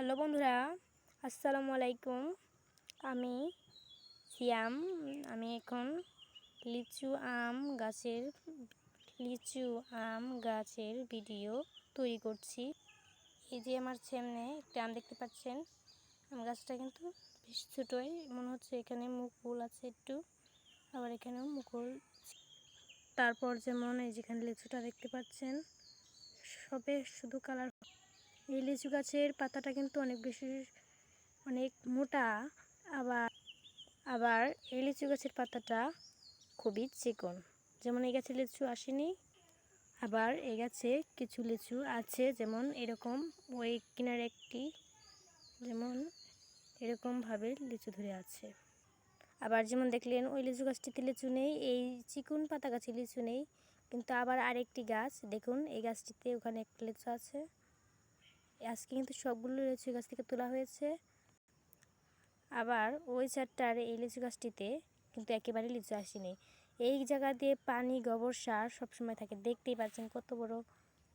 Hello বন্ধুরা, আসসালামু আলাইকুম। আমি সিয়াম। আমি এখন লিচু আম গাছের ভিডিও তৈরি করছি। এই যে আমার সামনে একটা আম দেখতে পাচ্ছেন। আম গাছটা কিন্তু বেশ ছোটোই মনে হচ্ছে। এখানে মুকুল আছে একটু, আবার এখানেও মুকুল। তারপর যেমন এই যেখানে লিচুটা দেখতে পাচ্ছেন, সবে শুধু কালার। এই লিচু গাছের পাতাটা কিন্তু অনেক মোটা। আবার এই লিচু গাছের পাতাটা খুবই চিকন। যেমন এই গাছে লিচু আসেনি, আবার এই গাছে কিছু লিচু আছে। যেমন এরকম ওই কিনারে একটি, যেমন এরকমভাবে লিচু ধরে আছে। আবার যেমন দেখলেন ওই লিচু গাছটিতে লিচু নেই, এই চিকন পাতা গাছে লিচু নেই। কিন্তু আবার আরেকটি গাছ দেখুন, এই গাছটিতে ওখানে একটা লিচু আছে। আজকে কিন্তু সবগুলো লিচু গাছ থেকে তোলা হয়েছে। আবার ওই চারটার এই লিচু গাছটিতে কিন্তু একেবারে লিচু আসেনি। এই জায়গা দিয়ে পানি, গোবর, সার সবসময় থাকে। দেখতেই পাচ্ছেন কত বড়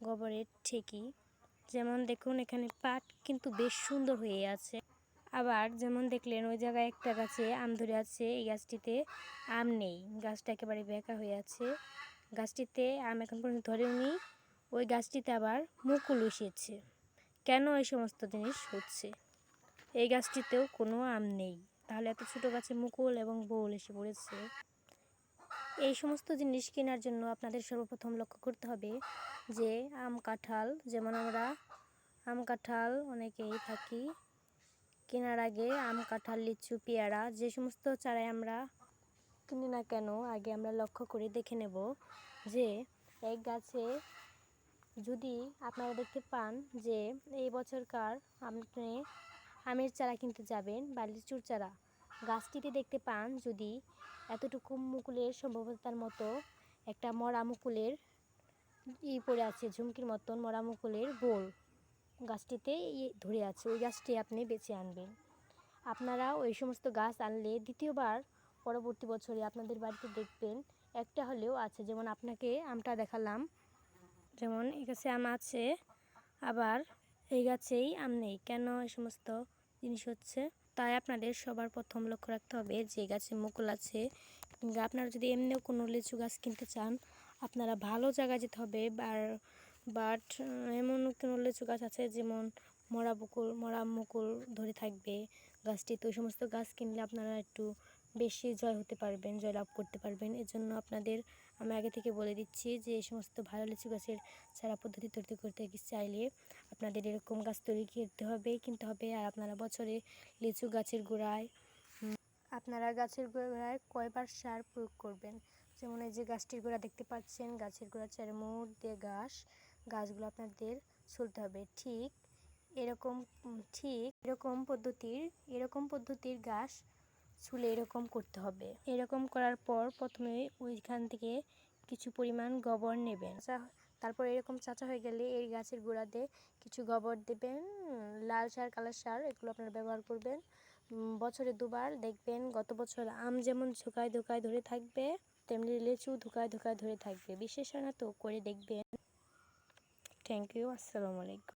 গোবরের ঠেকি। যেমন দেখুন এখানে পাট কিন্তু বেশ সুন্দর হয়ে আছে। আবার যেমন দেখলেন ওই জায়গায় একটা গাছে আম ধরে আছে, এই গাছটিতে আম নেই। গাছটা একেবারে বেঁকা হয়ে আছে। গাছটিতে আম এখন পর্যন্ত ধরেওনি। ওই গাছটিতে আবার মুকুল এসেছে। কেন এই সমস্ত জিনিস হচ্ছে? এই গাছটিতেও কোনো আম নেই, তাহলে এত ছোটো গাছে মুকুল এবং বোল এসে পড়েছে। এই সমস্ত জিনিস কেনার জন্য আপনাদের সর্বপ্রথম লক্ষ্য করতে হবে যে আম কাঁঠাল, যেমন আমরা আম কাঁঠাল অনেকেই থাকি কেনার আগে আম কাঁঠাল, লিচু, পেয়ারা যে সমস্ত চারাই আমরা কিনি না কেন, আগে আমরা লক্ষ্য করে দেখে নেব যে এক গাছে যদি আপনারা দেখতে পান যে এই বছরকার আপনি আমের চারা কিনতে যাবেন বা লিচুর চারা, গাছটিতে দেখতে পান যদি এতটুকু মুকুলের সম্ভবতার মতো একটা মরা মুকুলের পড়ে আছে, ঝুমকির মতন মরা মুকুলের বোল গাছটিতে ধরে আছে, ওই গাছটি আপনি বেছে আনবেন। আপনারা ওই সমস্ত গাছ আনলে দ্বিতীয়বার পরবর্তী বছরে আপনাদের বাড়িতে দেখবেন একটা হলেও আছে। যেমন আপনাকে আমটা দেখালাম, যেমন এই গাছে আম আছে, আবার এই গাছেই আম নেই। কেন এই সমস্ত জিনিস হচ্ছে? তাই আপনাদের সবার প্রথম লক্ষ্য রাখতে হবে যে গাছে মুকুল আছে। আপনারা যদি এমনিও কোনো লিচু গাছ কিনতে চান, আপনারা ভালো জায়গায় যেতে হবে। বাট এমন কোনো লিচু গাছ আছে যেমন মরা মুকুল ধরে থাকবে গাছটিতে, ওই সমস্ত গাছ কিনলে আপনারা একটু বেশি জয় লাভ করতে পারবেন। এজন্য আপনাদের আমি আগে থেকে বলে দিচ্ছি যে এই সমস্ত ভালো লিচু গাছের চারা পদ্ধতি তৈরি করতে চাইলে আপনাদের এরকম গাছ তৈরি কিনতে হবে। আর আপনারা বছরে লিচু গাছের গোড়ায় কয়বার সার প্রয়োগ করবেন? যেমন এই যে গাছটির গোড়া দেখতে পাচ্ছেন, গাছের গোড়া চারমোট দিয়ে গাছগুলো আপনাদের ছুলতে হবে। ঠিক এরকম পদ্ধতির গাছ ছুলে এরকম করতে হবে। এরকম করার পর প্রথমে ওইখান থেকে কিছু পরিমাণ গোবর নেবেন। তারপর এরকম চাচা হয়ে গেলে এই গাছের গোড়াতে কিছু গোবর দেবেন, লাল সার, কালার সার, এগুলো আপনারা ব্যবহার করবেন। বছরে দুবার দেখবেন গত বছর আম যেমন ঝোকায় ধোকায় ধরে থাকবে, তেমনি লিচু ধোকায় ধোকায় ধরে থাকবে। বিশেষ না তো করে দেখবেন। থ্যাংক ইউ, আসসালামু আলাইকুম।